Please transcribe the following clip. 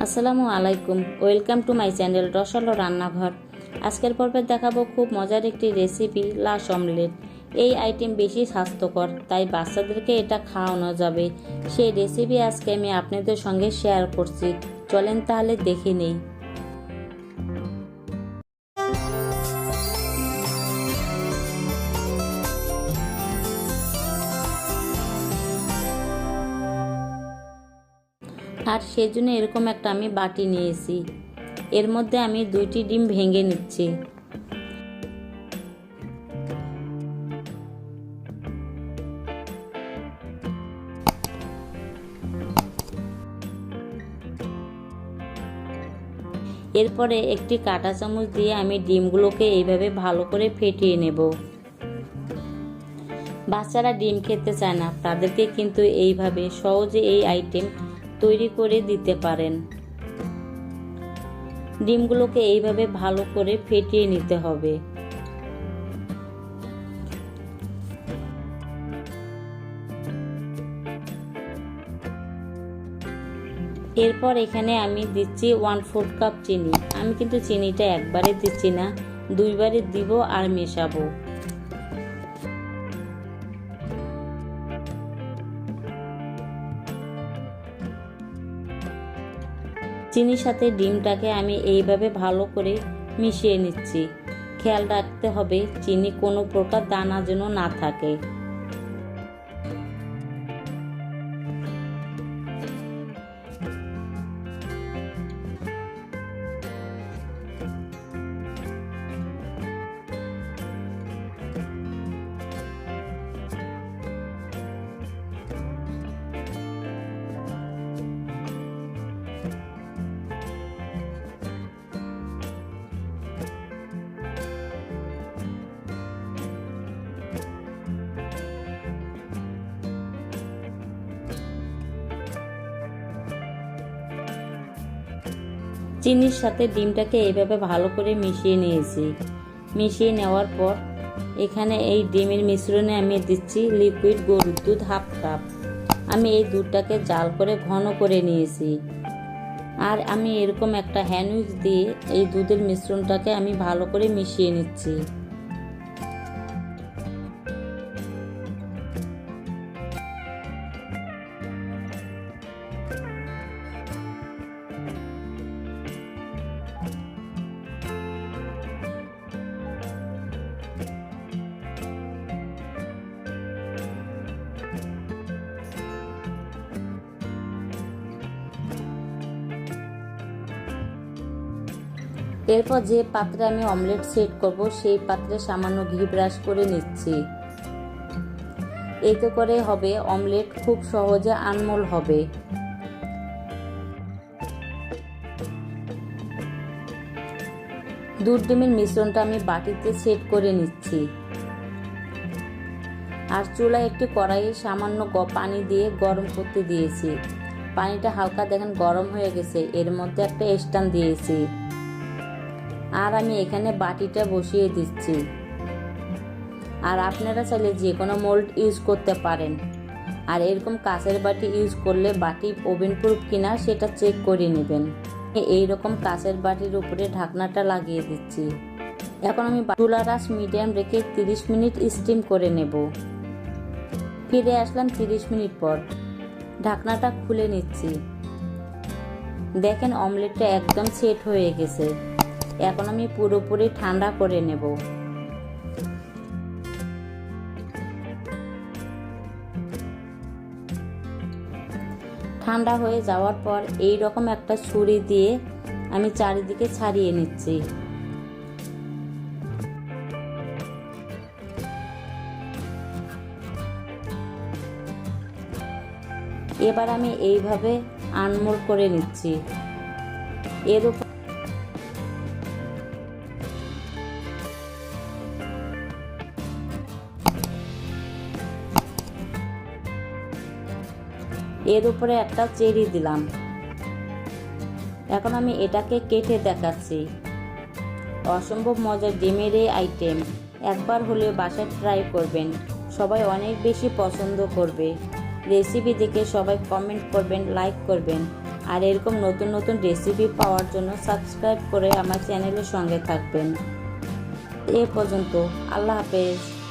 আসসালামু আলাইকুম, welcome to my channel রসালো রান্নাঘর। আজকের পর্বে দেখাবো খুব মজার একটি রেসিপি, লাশ অমলেট। এই আইটেম বেশি স্বাস্থ্যকর, তাই বাচ্চাদেরকে এটা খাওয়ানো যাবে। সেই রেসিপি আজকে আমি আপনাদের সঙ্গে শেয়ার করছি। চলেন তাহলে দেখে নেই। আর সেজন্য এরকম একটা আমি বাটি নিয়েছি। এর মধ্যে আমি 2টি ডিম ভেঙে নিচ্ছি। এরপরে একটি কাঁটা চামচ দিয়ে আমি ডিমগুলোকে এইভাবে ভালো করে ফেটিয়ে নেব। বাচ্চারা ডিম খেতে চায় না, তাদেরকে কিন্তু এইভাবে সহজে এই আইটেম তৈরি করে দিতে পারেন। ডিমগুলোকে এইভাবে ভালো করে ফেটিয়ে নিতে হবে। এরপর এখানে আমি দিচ্ছি 1/4 কাপ চিনি। আমি কিন্তু চিনিটা একবারে দিচ্ছি না, 2বারে দিব আর মেশাবো। চিনির সাথে ডিমটাকে আমি এইভাবে ভালো করে মিশিয়ে নিচ্ছি। খেয়াল রাখতে হবে চিনি কোনো প্রকার দানা যেন না থাকে। চিনির সাথে ডিমটাকে এইভাবে ভালো করে মিশিয়ে নিয়েছি। মিশিয়ে নেওয়ার পর এখানে এই ডিমের মিশ্রণে আমি দিচ্ছি লিকুইড গরুর দুধ 1/2 কাপ। আমি এই দুধটাকে জাল করে ঘন করে নিয়েছি। আর আমি এরকম একটা হ্যান্ড উইক্স দিয়ে এই দুধের মিশ্রণটাকে আমি ভালো করে মিশিয়ে নিচ্ছি। এরপর যে পাত্রে আমি অমলেট সেট করব সেই পাত্রে সামান্য ঘি ব্রাশ করে নিচ্ছি। এতে করে হবে অমলেট খুব সহজে আনমোল হবে। দুধ ডিমের মিশ্রণটা আমি বাটিতে সেট করে নিচ্ছি। আর চুলায় একটি কড়াইয়ে সামান্য পানি দিয়ে গরম করতে দিয়েছি। পানিটা হালকা দেখেন গরম হয়ে গেছে। এর মধ্যে একটা স্ট্যান্ড দিয়েছি। আর আমি এখানে বাটিটা বসিয়ে দিচ্ছি। আর আপনারা চাইলে যে কোনো মোল্ড ইউজ করতে পারেন। আর এরকম কাঁচের বাটি ইউজ করলে বাটি ওভেন প্রুফ কিনা সেটা চেক করে নেবেন। এইরকম কাঁচের বাটির উপরে ঢাকনাটা লাগিয়ে দিচ্ছি। এখন আমি চুলার আঁচ মিডিয়াম রেখে 30 মিনিট স্টিম করে নেব। ফিরে আসলাম 30 মিনিট পর। ঢাকনাটা খুলে নিচ্ছি। দেখেন অমলেটটা একদম সেট হয়ে গেছে। এখন আমি পুরোপুরি ঠান্ডা করে নেব। ঠান্ডা হয়ে যাওয়ার পর এই রকম একটা ছুরি দিয়ে আমি চারিদিকে ছাড়িয়ে নিচ্ছি। এবার আমি এইভাবে আনমোল করে নিচ্ছি। এর উপর একটা চেরি দিলাম। এখন আমি এটাকে কেটে দেখাচ্ছি। অসম্ভব মজার ডিমের এই আইটেম একবার হলেও বাসায় ট্রাই করবেন। সবাই অনেক বেশি পছন্দ করবে। রেসিপি দেখে সবাই কমেন্ট করবেন, লাইক করবেন। আর এরকম নতুন নতুন রেসিপি পাওয়ার জন্য সাবস্ক্রাইব করে আমার চ্যানেলের সঙ্গে থাকবেন। এ পর্যন্ত, আল্লাহ হাফেজ।